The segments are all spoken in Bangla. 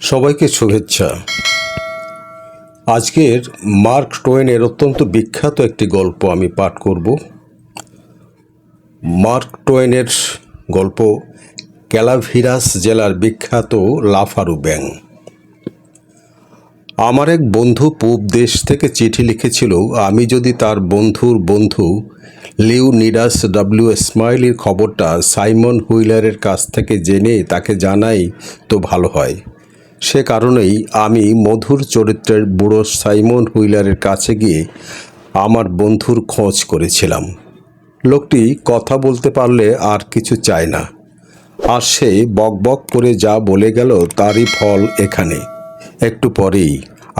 সবাইকে শুভেচ্ছা। আজকের মার্ক টোয়েনের অত্যন্ত বিখ্যাত একটি গল্প আমি পাঠ করব। মার্ক টোয়েনের গল্প ক্যালাভিরাস জেলার বিখ্যাত লাফারু ব্যাঙ। আমার এক বন্ধু পূব দেশ থেকে চিঠি লিখেছিল, আমি যদি তার বন্ধুর বন্ধু লিওনিডাস ডব্লিউ স্মাইলির খবরটা সাইমন হুইলারের কাছ থেকে জেনে তাকে জানাই তো ভালো হয়। সে কারণেই আমি মধুর চরিত্রের বুড়ো সাইমন হুইলারের কাছে গিয়ে আমার বন্ধুর খোঁজ করেছিলাম। লোকটি কথা বলতে পারলে আর কিছু চায় না, আর সে বকবক করে যা বলে গেল তারই ফল এখানে। একটু পরেই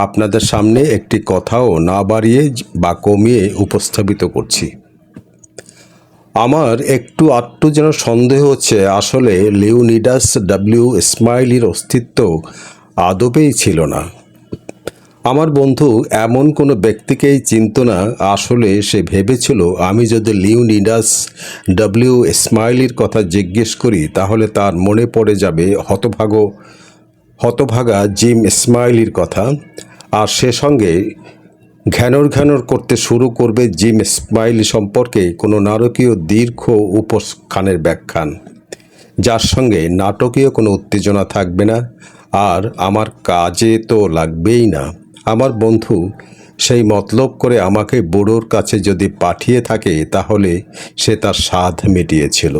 আপনাদের সামনে একটি কথাও না বাড়িয়ে বা কমিয়ে উপস্থাপিত করছি। আমার একটু আধটু যেন সন্দেহ হচ্ছে আসলে লিওনিডাস ডব্লিউ স্মাইলির অস্তিত্ব আদবেই ছিল না। আমার বন্ধু এমন কোনো ব্যক্তিকেই চিনত না। আসলে সে ভেবেছিল আমি যদি লিওনিডাস ডব্লিউ স্মাইলির কথা জিজ্ঞেস করি তাহলে তার মনে পড়ে যাবে হতভাগা জিম স্মাইলির কথা, আর সে সঙ্গে ঘ্যানর করতে শুরু করবে জিম স্মাইলি সম্পর্কে কোনো নারকীয় দীর্ঘ উপখ্যানের ব্যাখ্যান, যার সঙ্গে নাটকীয় কোনো উত্তেজনা থাকবে না, আর আমার কাজে তো লাগবেই না। আমার বন্ধু সেই মতলব করে আমাকে বুড়োর কাছে যদি পাঠিয়ে থাকে তাহলে সে তার স্বাদ মিটিয়েছিল।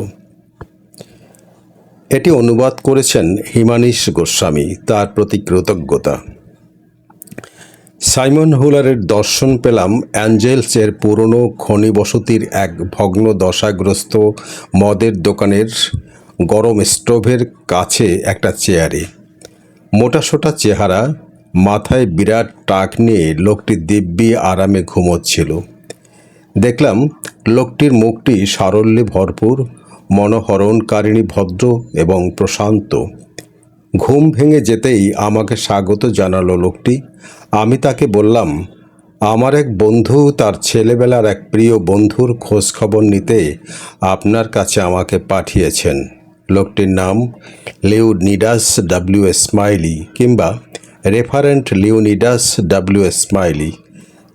এটি অনুবাদ করেছেন হিমানীশ গোস্বামী, তার প্রতি কৃতজ্ঞতা। সাইমন হুইলারের দর্শন পেলাম অ্যাঞ্জেলসের পুরনো খনি বসতির এক ভগ্ন দশাগ্রস্ত মদের দোকানের গরম স্টোভের কাছে একটা চেয়ারে। মোটাসোটা চেহারা, মাথায় বিরাট টাক নিয়ে লোকটি দিব্যি আরামে ঘুমোচ্ছিল। দেখলাম লোকটির মুখটি সারল্যে ভরপুর, মনোহরণকারিণী ভদ্র এবং প্রশান্ত। ঘুম ভেঙে যেতেই আমাকে স্বাগত জানালো লোকটি। আমি তাকে বললাম আমার এক বন্ধু তার ছেলেবেলার এক প্রিয় বন্ধুর খোঁজ খবর নিতে আপনার কাছে আমাকে পাঠিয়েছেন। লোকটির নাম লিওনিডাস ডব্লিউ স্মাইলি, কিংবা রেফারেন্ট লিওনিডাস ডব্লিউ স্মাইলি।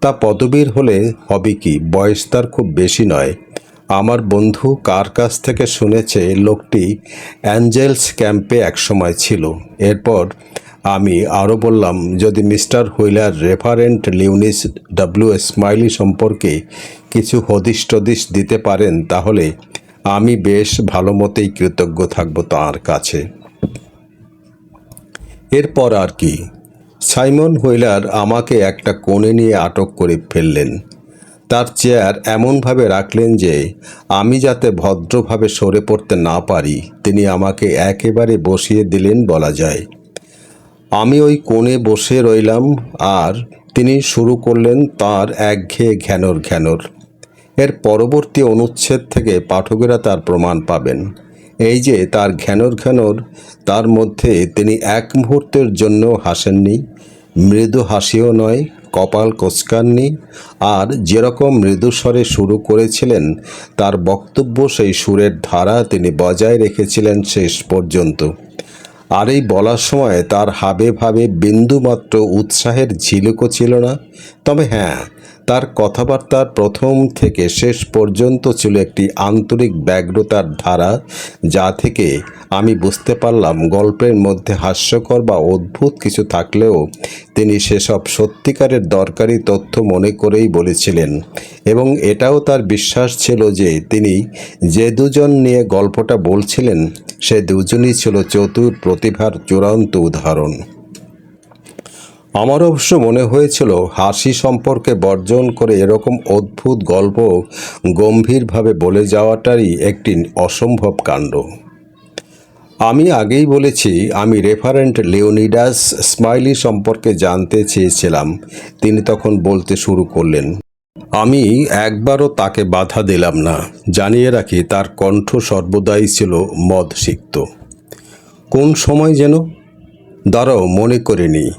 তা পদবীর হলে হবে কি, বয়স তার খুব বেশি নয়। আমার বন্ধু কার কাছ থেকে শুনেছে লোকটি অ্যাঞ্জেলস ক্যাম্পে একসময় ছিল। এরপর আমি আরও বললাম যদি mister Wheeler reverend Leonidas W Smiley সম্পর্কে কিছু হদিশ টদিশ দিতে পারেন তাহলে আমি বেশ ভালো মতেই কৃতজ্ঞ থাকব তাঁর কাছে। এরপর আর কি, সাইমন হুইলার আমাকে একটা কোণে নিয়ে আটক করে ফেললেন। তার চেয়ার এমনভাবে রাখলেন যে আমি যাতে ভদ্রভাবে সরে পড়তে না পারি তিনি আমাকে একেবারে বসিয়ে দিলেন বলা যায়। আমি ওই কোণে বসে রইলাম আর তিনি শুরু করলেন তার একঘেয়ে ঘ্যানর। এর পরবর্তী অনুচ্ছেদ থেকে পাঠকেরা তার প্রমাণ পাবেন। এই যে তার ঘ্যানর, তার মধ্যে তিনি এক মুহূর্তের জন্য হাসেননি, মৃদু হাসিও নয়, কপাল কোঁচকাননি, আর যেরকম মৃদু স্বরে শুরু করেছিলেন তার বক্তব্য সেই সুরের ধারা তিনি বজায় রেখেছিলেন শেষ পর্যন্ত। আর এই বলার সময় তার হাবে ভাবে বিন্দুমাত্র উৎসাহের ঝিলুকও ছিল না। তবে হ্যাঁ, তার কথাবার্তার প্রথম থেকে শেষ পর্যন্ত ছিল একটি আন্তরিক ব্যগ্রতার ধারা, যা থেকে আমি বুঝতে পারলাম গল্পের মধ্যে হাস্যকর বা অদ্ভুত কিছু থাকলেও তিনি সেসব সত্যিকারের দরকারি তথ্য মনে করেই বলেছিলেন, এবং এটাও তার বিশ্বাস ছিল যে তিনি যে দুজন নিয়ে গল্পটা বলছিলেন সে দুজনই ছিল চতুর প্রতিভার চূড়ান্ত উদাহরণ। আমার অবশ্য মনে হয়েছিল হাসি সম্পর্কে বর্জন করে এরকম অদ্ভুত গল্প গম্ভীরভাবে বলে যাওয়াটারই একটি অসম্ভব কাণ্ড। আমি আগেই বলেছি আমি রেফারেন্ট লিওনিডাস স্মাইলি সম্পর্কে জানতে চেয়েছিলাম। তিনি তখন বলতে শুরু করলেন। আমি একবারও তাকে বাধা দিলাম না। জানিয়ে রাখি তার কণ্ঠ সর্বদাই ছিল মদ সিক্ত। কোন সময় যেন দাঁড়াও মনে করে নিই,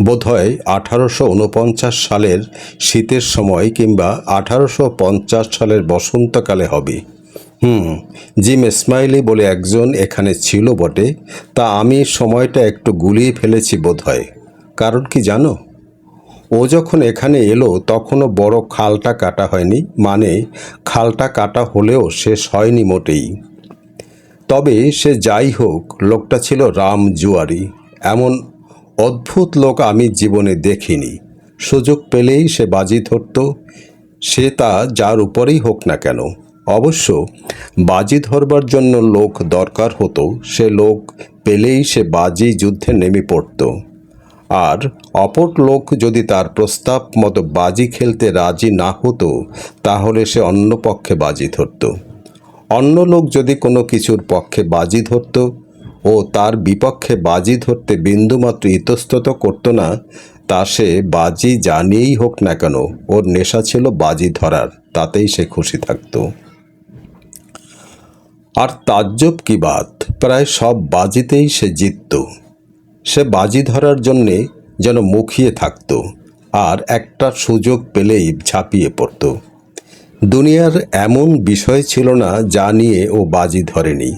বোধহয় 1849 সালের শীতের সময় কিংবা 1850 সালের বসন্তকালে হবে। জিম স্মাইলি বলে একজন এখানে ছিল বটে, তা আমি সময়টা একটু গুলিয়ে ফেলেছি বোধহয়। কারণ কি জানো, ও যখন এখানে এলো তখনও বড় খালটা কাটা হয়নি, মানে খালটা কাটা হলেও শেষ হয়নি মোটেই। তবে সে যাই হোক, লোকটা ছিল রাম জুয়ারি। এমন অদ্ভুত লোক আমি জীবনে দেখিনি। সুযোগ পেলেই সে বাজি ধরত, সে তা যার উপরেই হোক না কেন। অবশ্য বাজি ধরবার জন্য লোক দরকার হতো, সে লোক পেলেই সে বাজি যুদ্ধে নেমে পড়ত। আর অপর লোক যদি তার প্রস্তাব মতো বাজি খেলতে রাজি না হতো, তাহলে সে অন্য পক্ষে বাজি ধরত। অন্য লোক যদি কোনো কিছুর পক্ষে বাজি ধরত ও তার বিপক্ষে বাজি ধরতে বিন্দুমাত্র ইতস্তত করত না, তা সে বাজি জানিয়েই হোক না কেন, ওর নেশা ছিল বাজি ধরার, তাতেই সে খুশি থাকত। আর তাজ্জব কি বাত, প্রায় সব বাজিতেই সে জিতত। সে বাজি ধরার জন্যে যেন মুখিয়ে থাকত, আর একটা সুযোগ পেলেই ঝাঁপিয়ে পড়ত। দুনিয়ার এমন বিষয় ছিল না যা নিয়ে ও বাজি ধরেনি।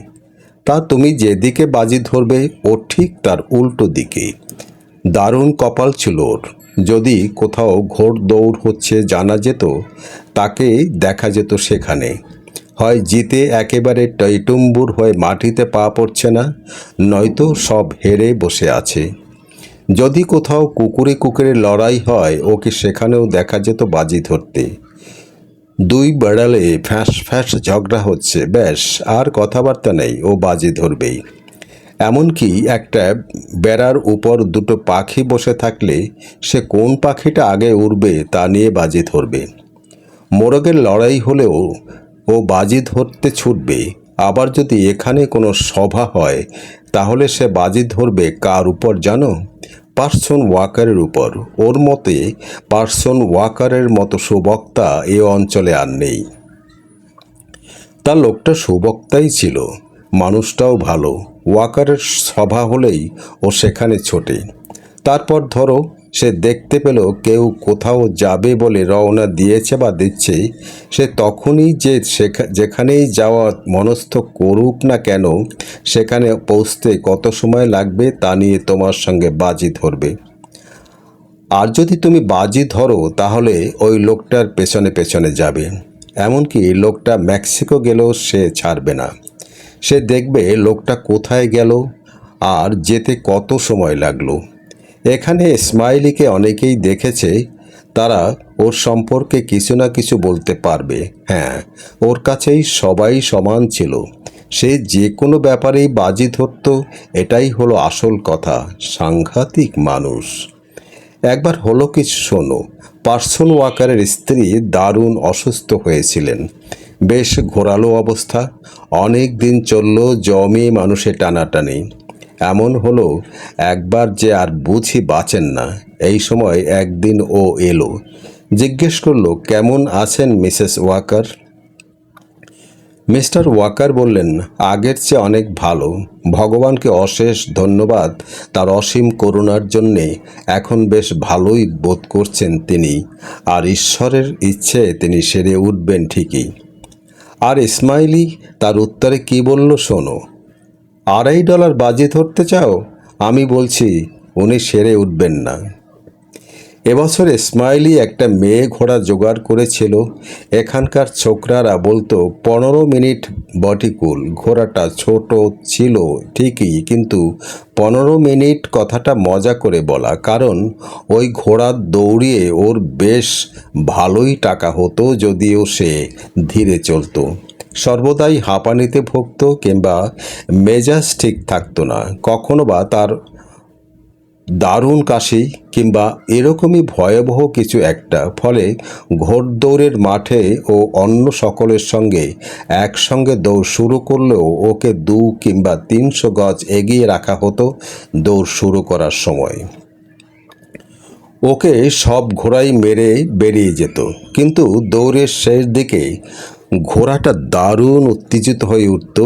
তা তুমি যেদিকে বাজি ধরবে ও ঠিক তার উল্টো দিকে। দারুণ কপাল ছিল ওর। যদি কোথাও ঘোড় দৌড় হচ্ছে জানা যেত, তাকে দেখা যেত সেখানে। হয় জিতে একেবারে টইটুম্বুর হয়ে মাটিতে পা পড়ছে না, নয়তো সব হেরে বসে আছে। যদি কোথাও কুকুরে কুকুরে লড়াই হয়, ওকে সেখানেও দেখা যেত বাজি ধরতে। দুই বেড়ালে ফ্যাঁস ফ্যাঁস ঝগড়া হচ্ছে, ব্যাস আর কথাবার্তা নেই, ও বাজি ধরবেই। এমনকি একটা বেড়ার উপর দুটো পাখি বসে থাকলে সে কোন পাখিটা আগে উড়বে তা নিয়ে বাজি ধরবে। মোরগের লড়াই হলেও ও বাজি ধরতে ছুটবে। আবার যদি এখানে কোনো সভা হয়, তাহলে সে বাজি ধরবে কার উপর জানো? পার্সন ওয়াকারের উপর। ওর মতে পার্সন ওয়াকারের মতো সুবক্তা এ অঞ্চলে আর নেই। তা লোকটা সুবক্তাই ছিল, মানুষটাও ভালো। ওয়াকারের সভা হলেই ও সেখানে ছোটে। তারপর ধরো সে দেখতে পেল কেউ কোথাও যাবে বলে রওনা দিয়েছে বা দিচ্ছে, সে তখনই যে যেখানেই যাওয়া মনস্থ করুক না কেন, সেখানে পৌঁছতে কত সময় লাগবে তা নিয়ে তোমার সঙ্গে বাজি ধরবে। আর যদি তুমি বাজি ধরো, তাহলে ওই লোকটার পেছনে পেছনে যাবে। এমনকি লোকটা মেক্সিকো গেলেও সে ছাড়বে না। সে দেখবে লোকটা কোথায় গেল আর যেতে কত সময় লাগলো। এখানে স্মাইলিকে অনেকেই দেখেছে, তারা ওর সম্পর্কে কিছু না কিছু বলতে পারবে। হ্যাঁ, ওর কাছেই সবাই সমান ছিল। সে যে কোনো ব্যাপারেই বাজি ধরত, এটাই হলো আসল কথা। সাংঘাতিক মানুষ। একবার হলো কিছু শোনো। পার্সন ওয়াকারের স্ত্রী দারুণ অসুস্থ হয়েছিলেন। বেশ ঘোরালো অবস্থা, অনেক দিন চলল জমিয়ে মানুষে টানাটানি। এমন হলো একবার যে আর বুঝি বাঁচেন না। এই সময় একদিন ও এলো, জিজ্ঞেস করলো, কেমন আছেন মিসেস ওয়াকার? মিস্টার ওয়াকার বললেন, আগের চেয়ে অনেক ভালো। ভগবানকে অশেষ ধন্যবাদ, তার অসীম করুণার জন্যে এখন বেশ ভালোই বোধ করছেন তিনি, আর ঈশ্বরের ইচ্ছে তিনি সেরে উঠবেন ঠিকই। আর ইসমাইলি তার উত্তরে কি বলল শোনো। $2.5 বাজি ধরতে চাও? আমি বলছি উনি সেরে উঠবেন না। এবছর ইসমাইলি একটা মেয়ে ঘোড়া জোগাড় করেছিল। এখানকার ছোকরারা বলতো 15 মিনিট বটিকুল। ঘোড়াটা ছোট ছিল ঠিকই, কিন্তু 15 মিনিট কথাটা মজা করে বলা, কারণ ওই ঘোড়া দৌড়িয়ে ওর বেশ ভালোই টাকা হতো, যদিও সে ধীরে চলতো। সর্বদাই হাঁপানিতে ভুগত কিংবা মেজাজ ঠিক থাকতো না। কখনো বা তার দারুণ কাশি কিংবা এরকমই ভয়াবহ কিছু একটা। ফলে ঘোড়দৌড়ের মাঠে ও অন্য সকলের সঙ্গে একসঙ্গে দৌড় শুরু করলেও ওকে 2 কিংবা 300 গজ এগিয়ে রাখা হতো দৌড় শুরু করার সময়। ওকে সব ঘোড়াই মেরে বেরিয়ে যেত, কিন্তু দৌড়ের শেষ দিকে ঘোড়াটা দারুণ উত্তেজিত হয়ে উঠত।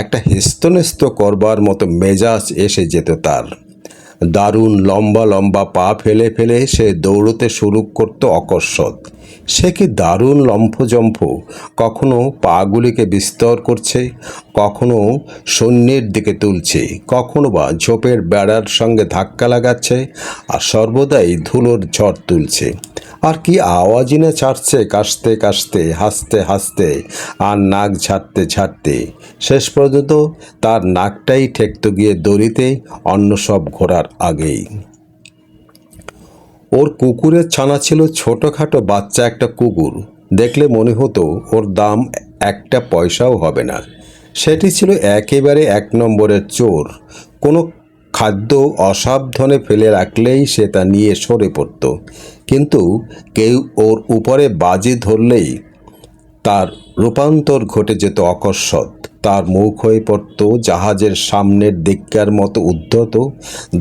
একটা হেস্তনেস্ত করবার মতো মেজাজ এসে যেত তার। দারুণ লম্বা লম্বা পা ফেলে ফেলে সে দৌড়তে শুরু করত অকস্মাৎ। সে কি দারুণ লম্ফজম্ফ, কখনো পাগুলিকে বিস্তর করছে, কখনো শূন্যের দিকে তুলছে, কখনো বা ঝোপের বেড়ার সঙ্গে ধাক্কা লাগাচ্ছে, আর সর্বদাই ধুলোর ঝড় তুলছে। আর কি আওয়াজই না ছাড়ছে, কাশতে কাশতে, হাসতে হাসতে, আর নাক ঝাড়তে ঝাড়তে। শেষ পর্যন্ত তার নাকটাই ঠেকত গিয়ে দড়িতে, অন্য সব ঘোরার আগেই। ওর কুকুরের ছানা ছিল ছোটোখাটো বাচ্চা একটা কুকুর। দেখলে মনে হতো ওর দাম একটা পয়সাও হবে না। সেটি ছিল একেবারে এক নম্বরের চোর। কোনো খাদ্য অসাবধানে ফেলে রাখলেই সে তা নিয়ে সরে পড়ত, কিন্তু কেউ ওর উপরে বাজি ধরলেই তার রূপান্তর ঘটে যেত অকস্মাৎ। তার মুখ হয়ে পড়ত জাহাজের সামনের দিককার মতো উদ্ধত,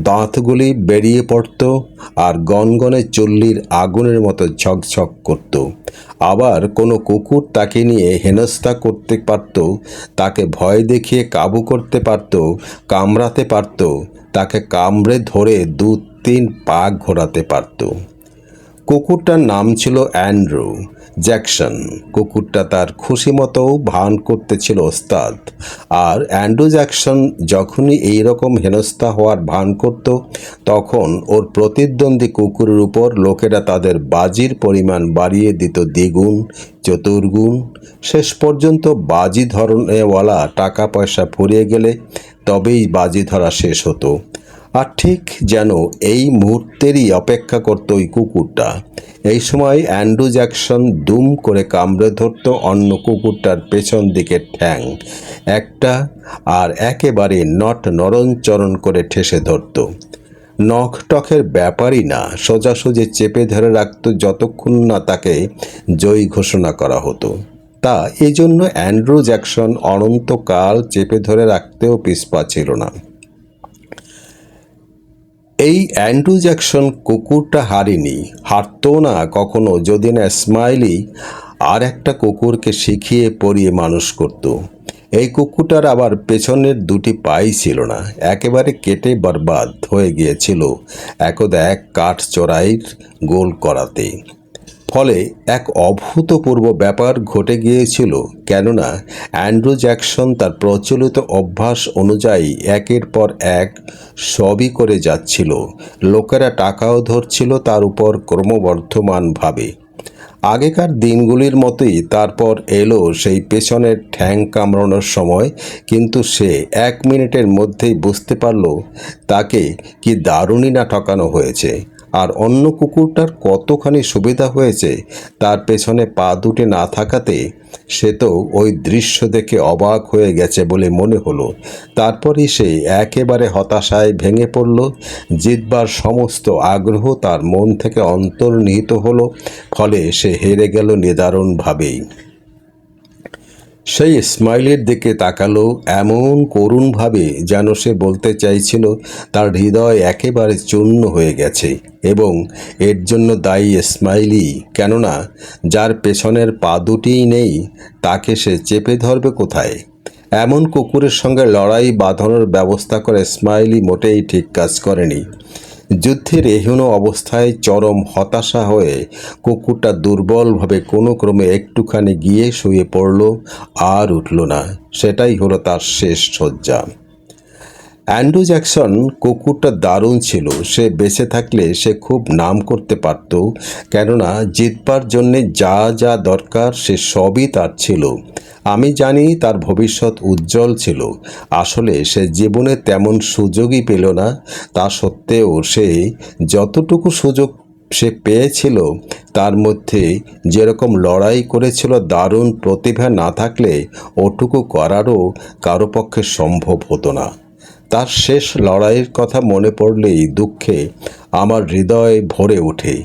দাঁতগুলি বেরিয়ে পড়ত, আর গনগনে চুল্লির আগুনের মতো ঝকঝক করত। আবার কোনো কুকুর তাকে নিয়ে হেনস্থা করতে পারত, তাকে ভয় দেখিয়ে কাবু করতে পারত, কামড়াতে পারত, তাকে কামড়ে ধরে 2-3 পা ঘোরাতে পারত। কুকুরটার নাম ছিল অ্যান্ড্রু জ্যাকসন। কুকুরটা তার খুশি মতো ভান করতেছিল ওস্তাদ। আর অ্যান্ড্রু জ্যাকসন যখনই এই রকম হেনস্থা হওয়ার ভান করত, তখন ওর প্রতিদ্বন্দ্বী কুকুরের উপর লোকেরা তাদের বাজির পরিমাণ বাড়িয়ে দিত দ্বিগুণ, চতুর্গুণ। শেষ পর্যন্ত বাজি ধরনেওয়ালা টাকা পয়সা ফুরিয়ে গেলে তবেই বাজি ধরা শেষ হতো। আর ঠিক যেন এই মুহূর্তেরই অপেক্ষা করত ওই কুকুরটা। এই সময় অ্যান্ড্রু জ্যাকসন দুম করে কামড়ে ধরত অন্য কুকুরটার পেছন দিকের ঠ্যাং একটা, আর একেবারে নরঞ্চরণ করে ঠেসে ধরত। নখ টখের ব্যাপারই না, সোজাসুজি চেপে ধরে রাখত যতক্ষণ না তাকে জয়ী ঘোষণা করা হতো। তা এই জন্য অ্যান্ড্রু জ্যাকসন অনন্তকাল চেপে ধরে রাখতেও পিছপা ছিল না। এই অ্যান্ড্রু জ্যাকসন কুকুরটা হারেনি, হারতও না কখনো, যদি না স্মাইলি আর একটা কুকুরকে শিখিয়ে পড়িয়ে মানুষ করত। এই কুকুরটার আবার পেছনের 2টি পাই ছিল না, একেবারে কেটে বরবাদ হয়ে গিয়েছিল একদা এক কাঠ চোরাইয়ের গোল করাতে। ফলে এক অভূতপূর্ব ব্যাপার ঘটে গিয়েছিল, কেননা অ্যান্ড্রু জ্যাকসন তার প্রচলিত অভ্যাস অনুযায়ী একের পর এক সবই করে যাচ্ছিল। লোকেরা টাকাও ধরছিল তার উপর ক্রমবর্ধমানভাবে। আগেকার দিনগুলির মতোই তারপর এলো সেই পেছনের ঠ্যাং কামড়ানোর সময়, কিন্তু সে 1 মিনিটের মধ্যেই বুঝতে পারল তাকে কি দারুণই না ঠকানো হয়েছে। আর অন্য কুকুরটার কতখানি সুবিধা হয়েছে তার পেছনে পা দুটি না থাকাতে। সে তো ওই দৃশ্য দেখে অবাক হয়ে গেছে বলে মনে হলো। তারপরই সে একেবারে হতাশায় ভেঙে পড়ল। জিতবার সমস্ত আগ্রহ তার মন থেকে অন্তর্নিহিত হলো। ফলে সে হেরে গেল নিদারুণভাবেই। সেই স্মাইলের দিকে তাকালো এমন করুণভাবে, যেন সে বলতে চাইছিল তার হৃদয় একেবারে চূর্ণ হয়ে গেছে এবং এর জন্য দায়ী স্মাইলি। কেননা যার পেছনের পা দুটিই নেই তাকে সে চেপে ধরবে কোথায়? এমন কুকুরের সঙ্গে লড়াই বাঁধানোর ব্যবস্থা করে স্মাইলি মোটেই ঠিক কাজ করেনি। যুদ্ধের এহেন অবস্থায় চরম হতাশা হয়ে কুকুরটা দুর্বলভাবে কোনো ক্রমে একটুখানি গিয়ে শুয়ে পড়ল, আর উঠল না। সেটাই হলো তার শেষ শয্যা। অ্যান্ড্রু জ্যাকসন কুকুরটা দারুণ ছিল। সে বেঁচে থাকলে সে খুব নাম করতে পারত, কেননা জিতবার জন্যে যা যা দরকার সে সবই তার ছিল। আমি জানি তার ভবিষ্যৎ উজ্জ্বল ছিল। আসলে সে জীবনে তেমন সুযোগই পেল না। তা সত্ত্বেও সে যতটুকু সুযোগ সে পেয়েছিল তার মধ্যে যেরকম লড়াই করেছিল, দারুণ প্রতিভা না থাকলে ওটুকু করারও কারো পক্ষে সম্ভব হতো না। তার শেষ লড়াইয়ের কথা মনে পড়লেই দুঃখে আমার হৃদয় ভরে ওঠে,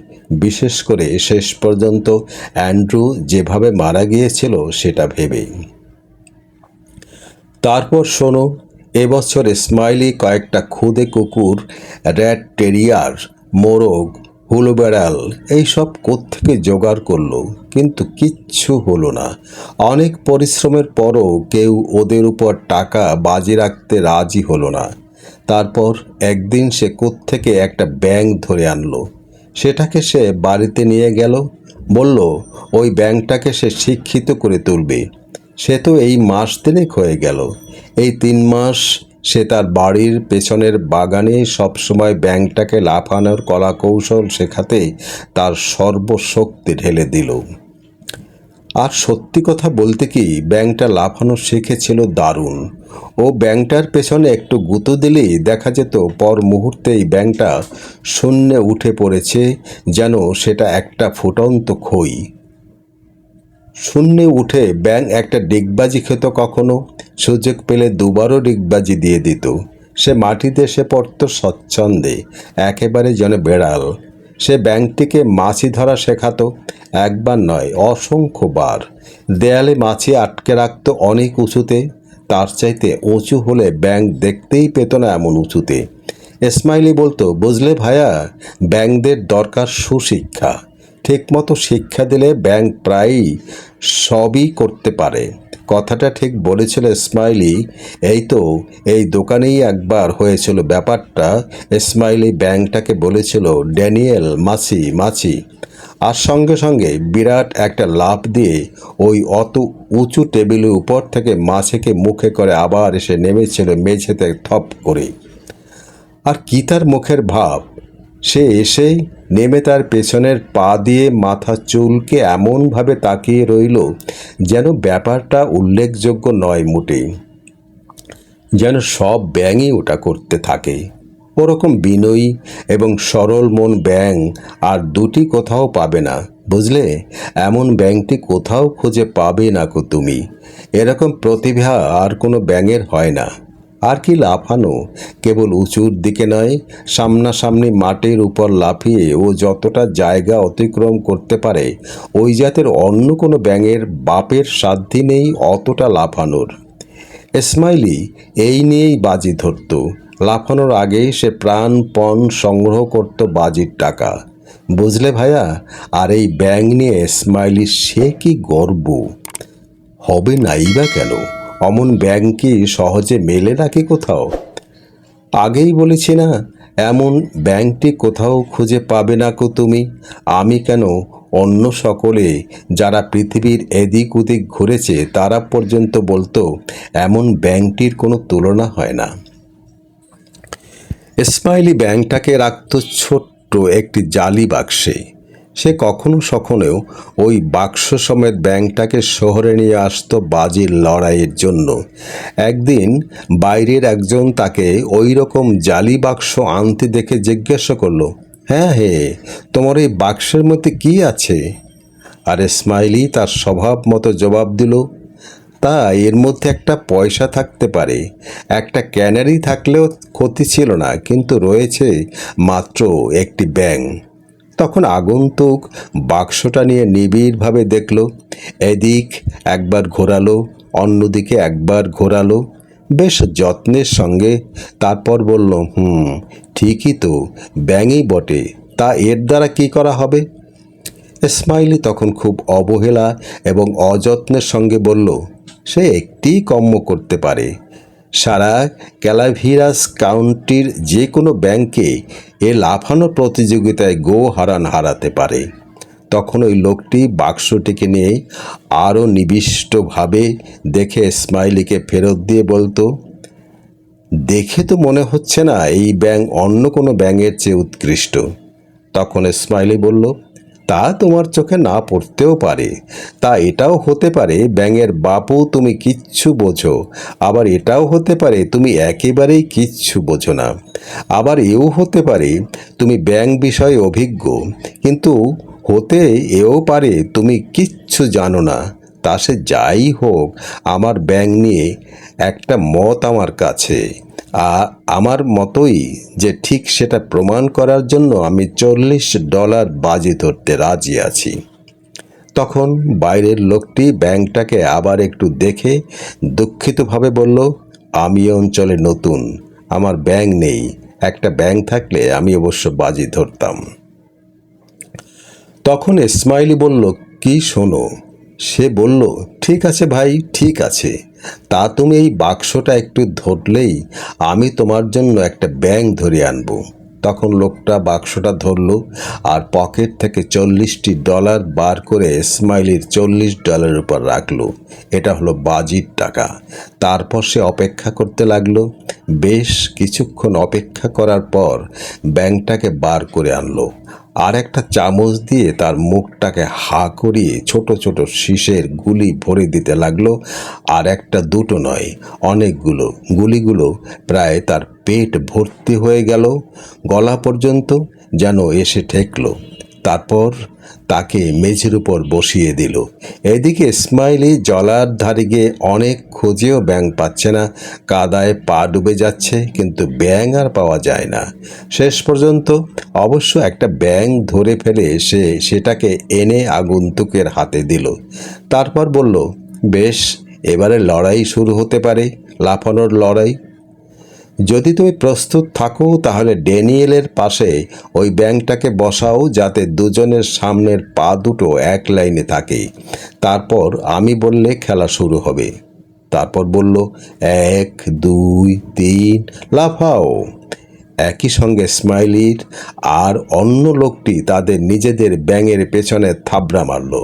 বিশেষ করে শেষ পর্যন্ত অ্যান্ড্রু যেভাবে মারা গিয়েছিল সেটা ভেবে। তারপর শোনো, এবছর স্মাইলি কয়েকটা খুদে কুকুর, র্যাট টেরিয়ার, মোরগ, হুলো বেড়াল এইসব কোত্থেকে জোগাড় করলো, কিন্তু কিচ্ছু হলো না। অনেক পরিশ্রমের পরও কেউ ওদের উপর টাকা বাজি রাখতে রাজি হলো না। তারপর একদিন সে কোত্থেকে একটা ব্যাঙ ধরে আনলো। সেটাকে সে বাড়িতে নিয়ে গেল। বলল ওই ব্যাংকটাকে সে শিক্ষিত করে তুলবে। সে তো এই মাস তিনেক হয়ে গেল। এই 3 মাস সে তার বাড়ির পেছনের বাগানে সবসময় ব্যাংকটাকে লাফানোর কলাকৌশল শেখাতে তার সর্বশক্তি ঢেলে দিল। আর সত্যি কথা বলতে কি, ব্যাংকটা লাফানো শিখেছিল দারুণ। ও ব্যাংকটার পেছনে একটু গুঁতো দিলেই দেখা যেত পর মুহূর্তেই ব্যাংকটা শূন্যে উঠে পড়েছে, যেন সেটা একটা ফুটন্ত খই। শূন্যে উঠে ব্যাঙ একটা ডিগবাজি খেত, কখনো সুযোগ পেলে দুবারও ডিগবাজি দিয়ে দিত। সে মাটিতে এসে পড়ত স্বচ্ছন্দে, একেবারে যেন বেড়াল। সে ব্যাঙটিকে মাছি ধরা শেখাতো, একবার নয় অসংখ্যবার। দেয়ালে মাছি আটকে রাখত অনেক উঁচুতে, তার চাইতে উঁচু হলে ব্যাঙ দেখতেই পেত না এমন উঁচুতে। ইসমাইলি বলতো, বুঝলে ভাইয়া, ব্যাঙদের দরকার সুশিক্ষা। ঠিকমতো শিক্ষা দিলে ব্যাঙ প্রায়ই সবই করতে পারে। কথাটা ঠিক বলেছিল ইসমাইলি। এই দোকানেই একবার হয়েছিল ব্যাপারটা। ইসমাইলি ব্যাঙটাকে বলেছিল, ড্যানিয়েল মাছি মাছি। আর সঙ্গে সঙ্গে বিরাট একটা লাফ দিয়ে ওই অত উঁচু টেবিলের উপর থেকে মাছিকে মুখে করে আবার এসে নেমেছিল মেঝেতে থপ করে। আর কি তার মুখের ভাব! সে এসে নেমে তার পেছনের পা দিয়ে মাথা চুলকে এমনভাবে তাকিয়ে রইল যেন ব্যাপারটা উল্লেখযোগ্য নয় মোটেই, যেন সব ব্যাঙই ওটা করতে থাকে। ওরকম বিনয়ী এবং সরল মন ব্যাঙ আর দুটি কোথাও পাবে না, বুঝলে? এমন ব্যাঙটি কোথাও খুঁজে পাবে না কো তুমি। এরকম প্রতিভা আর কোনো ব্যাঙের হয় না। আর কি লাফানো! কেবল উঁচুর দিকে নয়, সামনাসামনি মাটির উপর লাফিয়ে ও যতটা জায়গা অতিক্রম করতে পারে, ওই জাতের অন্য কোনো ব্যাঙের বাপের সাধ্যি নেই অতটা লাফানোর। ইসমাইলি এই নিয়েই বাজি ধরত। লাফানোর আগে সে প্রাণপণ সংগ্রহ করত বাজির টাকা, বুঝলে ভাইয়া? আর এই ব্যাঙ নিয়ে ইসমাইলি সে কি গর্ব! হবে নাই বা কেন? অমন ব্যাঙ কি সহজে মেলে নাকি কোথাও? আগেই বলেছি না, এমন ব্যাঙটি কোথাও খুঁজে পাবে না কো তুমি। আমি কেন, অন্য সকলে যারা পৃথিবীর এদিক ওদিক ঘুরেছে তারা পর্যন্ত বলতো এমন ব্যাঙটির কোনো তুলনা হয় না। ইসমাইলি ব্যাঙটাকে রাখত ছোট্ট একটি জালি বাক্সে। সে কখনো সখনেও ওই বাক্স সমেত ব্যাঙটাকে শহরে নিয়ে আসতো বাজির লড়াইয়ের জন্য। একদিন বাইরের একজন তাকে ওই রকম জালি বাক্স আনতে দেখে জিজ্ঞাসা করলো, হ্যাঁ হে, তোমার এই বাক্সের মধ্যে কি আছে? আর ইসমাইলি তার স্বভাব মতো জবাব দিল, তা এর মধ্যে একটা পয়সা থাকতে পারে, একটা ক্যানারি থাকলেও ক্ষতি ছিল না, কিন্তু রয়েছে মাত্র একটি ব্যাঙ। তখন আগন্তুক বাক্সটা নিয়ে নিবিড়ভাবে দেখল, এদিক একবার ঘোরালো, অন্যদিকে একবার ঘোরালো, বেশ যত্নের সঙ্গে। তারপর বলল, ঠিকই তো, ব্যাঙই বটে, তা এর দ্বারা কি করা হবে? ইসমাইলি তখন খুব অবহেলা এবং অযত্নের সঙ্গে বলল, সে একটি কর্ম করতে পারে, সারা ক্যালাভিরাস কাউন্টির যে কোনো ব্যাংকে এ লাফানো প্রতিযোগিতায় হারাতে পারে। তখন ওই লোকটি বাক্সটিকে নিয়ে আরও নিবিষ্টভাবে দেখে ইসমাইলিকে ফেরত দিয়ে বলতো, দেখে তো মনে হচ্ছে না এই ব্যাঙ অন্য কোনো ব্যাঙের চেয়ে উৎকৃষ্ট। তখন ইসমাইলি বলল, তা তোমার চোখে না পড়তেও পারে, তা এটাও হতে পারে ব্যাঙের বাপু তুমি কিচ্ছু বোঝো, আবার এটাও হতে পারে তুমি একেবারেই কিচ্ছু বোঝো না, আবার এও হতে পারে তুমি ব্যাঙ বিষয়ে অভিজ্ঞ, কিন্তু হতে এও পারে তুমি কিচ্ছু জানো না। তা সে যাই হোক, আমার ব্যাঙ নিয়ে একটা মত আমার কাছে, আমার মতোই যে ঠিক সেটা প্রমাণ করার জন্য আমি $40 বাজি ধরতে রাজি আছি। তখন বাইরের লোকটি ব্যাঙটাকে আবার একটু দেখে দুঃখিতভাবে বলল, আমি অঞ্চলে নতুন, আমার ব্যাঙ নেই, একটা ব্যাঙ থাকলে আমি অবশ্য বাজি ধরতাম। তখন ইসমাইলি বলল, কি শোনো? সে বলল, ঠিক আছে ভাই, ঠিক আছে, তা তুমি এই বাক্সটা একটু ধরলেই আমি তোমার জন্য একটা ব্যাঙ ধরে আনবো। তখন লোকটা বাক্সটা ধরল আর পকেট থেকে $40 বার করে ইসমাইলির $40 উপর রাখলো। এটা হলো বাজির টাকা। তারপর সে অপেক্ষা করতে লাগলো। বেশ কিছুক্ষণ অপেক্ষা করার পর ব্যাংকটাকে বার করে আনলো আর একটা চামচ দিয়ে তার মুখটাকে হা করিয়ে ছোট ছোট শীষের গুলি ভরে দিতে লাগলো। আর একটা দুটো নয়, অনেকগুলো গুলিগুলো প্রায় তার পেট ভর্তি হয়ে গেল, গলা পর্যন্ত যেন এসে ঠেকলো। তারপর তাকে মেঝের উপর বসিয়ে দিল। এদিকে ইসমাইলি জলার ধারে গিয়ে অনেক খুঁজেও ব্যাঙ পাচ্ছে না। কাদায় পা ডুবে যাচ্ছে, কিন্তু ব্যাঙ আর পাওয়া যায় না। শেষ পর্যন্ত অবশ্য একটা ব্যাঙ ধরে ফেলে সে সেটাকে এনে আগন্তুকের হাতে দিল। তারপর বলল, বেশ, এবারে লড়াই শুরু হতে পারে, লাফানোর লড়াই। যদি তুমি প্রস্তুত থাকো তাহলে ড্যানিয়েলের পাশে ওই ব্যাঙটাকে বসাও, যাতে দুজনের সামনের পা দুটো এক লাইনে থাকে। তারপর আমি বললে খেলা শুরু হবে। তারপর বলল, 1, 2, 3, লাফাও। একই সঙ্গে স্মাইলির আর অন্য লোকটি তাদের নিজেদের ব্যাঙের পেছনে থাবড়া মারল।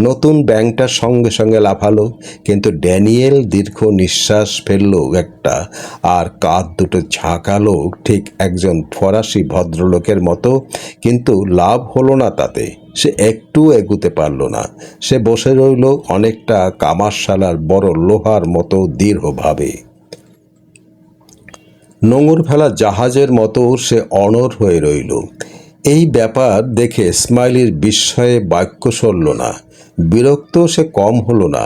নতুন ব্যাঙটার সঙ্গে সঙ্গে লাফালো, কিন্তু ড্যানিয়েল দীর্ঘ নিঃশ্বাস ফেলল একটা, আর কাঁধ দুটো ঝাঁকালো ঠিক একজন ফরাসি ভদ্রলোকের মতো। কিন্তু লাভ হলো না তাতে। সে একটু এগুতে পারল না। সে বসে রইল অনেকটা কামারশালার বড় লোহার মতো দৃঢ়ভাবে। নোঙর ফেলা জাহাজের মতো সে অনড় হয়ে রইল। এই ব্যাপার দেখে স্মাইলির বিস্ময়ে বাক্য সরল না। বিরক্ত সে কম হলো না,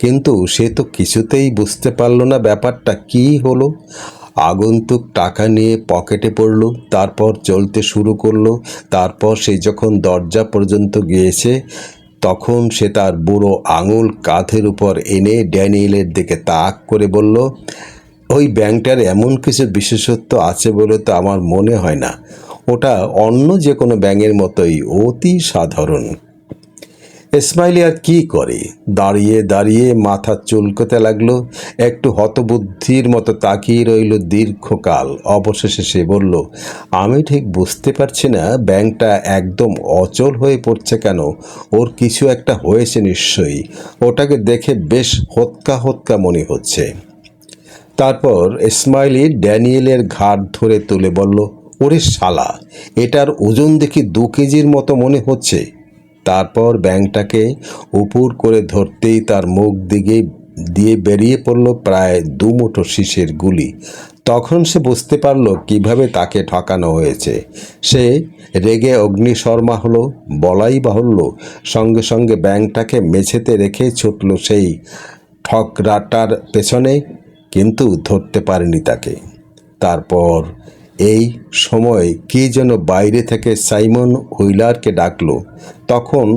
কিন্তু সে তো কিছুতেই বুঝতে পারল না ব্যাপারটা কী হলো। আগন্তুক টাকা নিয়ে পকেটে পড়ল, তারপর চলতে শুরু করলো। তারপর সে যখন দরজা পর্যন্ত গিয়েছে, তখন সে তার বুড়ো আঙুল কাঁধের উপর এনে ড্যানিয়েলের দিকে তাক করে বলল, ওই ব্যাঙটার এমন কিছু বিশেষত্ব আছে বলে তো আমার মনে হয় না। ওটা অন্য যে কোনো ব্যাঙের মতোই অতি সাধারণ। ইসমাইলি আর কি করে, দাঁড়িয়ে দাঁড়িয়ে মাথা চুলকোতে লাগলো। একটু হতবুদ্ধির মতো তাকিয়ে রইল দীর্ঘকাল। অবশেষে সে বলল, আমি ঠিক বুঝতে পারছি না ব্যাঙটা একদম অচল হয়ে পড়ছে কেন। ওর কিছু একটা হয়েছে নিশ্চয়ই। ওটাকে দেখে বেশ হোৎকা হোৎকা মনে হচ্ছে। তারপর ইসমাইলি ড্যানিয়েলের ঘাড় ধরে তুলে বলল, ওরে শালা, এটার ওজন দেখি 2 কেজির মতো মনে হচ্ছে। তারপর ব্যাঙটাকে উপর করে ধরতেই তার মুখ দিয়ে বেরিয়ে পড়ল প্রায় 2 মুঠো শীষের গুলি। তখন সে বুঝতে পারল কিভাবে তাকে ঠকানো হয়েছে। সে রেগে অগ্নিশর্মা হলো, বলাই বাহুল্য। সঙ্গে সঙ্গে ব্যাঙটাকে মেঝেতে রেখে ছুটল সেই ঠকরাটার পেছনে, কিন্তু ধরতে পারেনি তাকে। তারপর এই সময় কে যেন বাইরে থেকে সাইমন হুইলারকে ডাকলো। তখন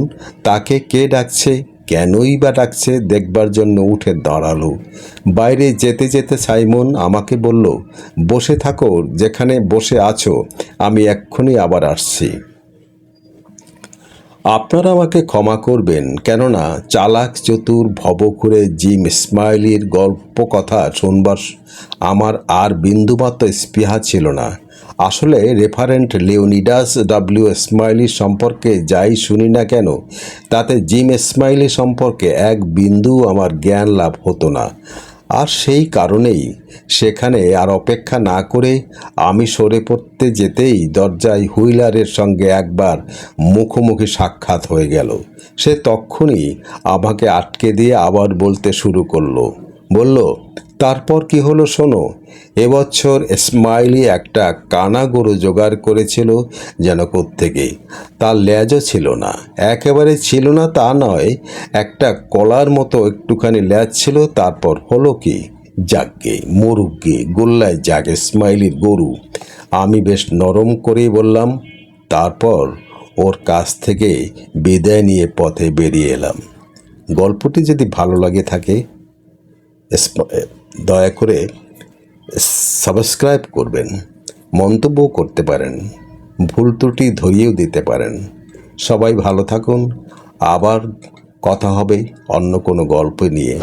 তাকে কে ডাকছে, কেনই বা ডাকছে দেখবার জন্য উঠে দাঁড়ালো। বাইরে যেতে যেতে সাইমন আমাকে বলল, বসে থাকো যেখানে বসে আছো, আমি এক্ষুনি আবার আসছি। আপনারা আমাকে ক্ষমা করবেন, কেননা চালাক চতুর ভবঘুরে জিম ইসমাইলির গল্প কথা শুনবার আমার আর বিন্দুমাত্র স্পৃহা ছিল না। আসলে রেফারেন্ট লিওনিডাস ডব্লিউ ইসমাইলি সম্পর্কে যাই শুনি না কেন, তাতে জিম ইসমাইলি সম্পর্কে এক বিন্দু আমার জ্ঞান লাভ হতো না। আর সেই কারণেই সেখানে আর অপেক্ষা না করে আমি সরে পড়তে যেতেই দরজায় হুইলারের সঙ্গে একবার মুখোমুখি সাক্ষাৎ হয়ে গেল। সে তক্ষুনি আমাকে আটকে দিয়ে আবার বলতে শুরু করলো। বলল, তারপর কি হলো শোনো। এবছর ইসমাইলি একটা কানা গরু জোগাড় করেছিল যেন কোত্থেকে। তার লেজও ছিল না, একেবারে ছিল না তা নয়, একটা কলার মতো একটুখানি লেজ ছিল। তারপর হলো কি, যাগ্গে মরুগ্গে গোল্লায় যাক ইসমাইলির গরু। আমি বেশ নরম করেই বললাম। তারপর ওর কাছ থেকে বিদায় নিয়ে পথে বেরিয়ে এলাম। গল্পটি যদি ভালো লাগে থাকে দয়া করে সাবস্ক্রাইব করবেন, মন্তব্য করতে পারেন, ভুল ত্রুটি ধরিয়েও দিতে পারেন। সবাই ভালো থাকুন। আবার কথা হবে অন্য কোনো গল্প নিয়ে।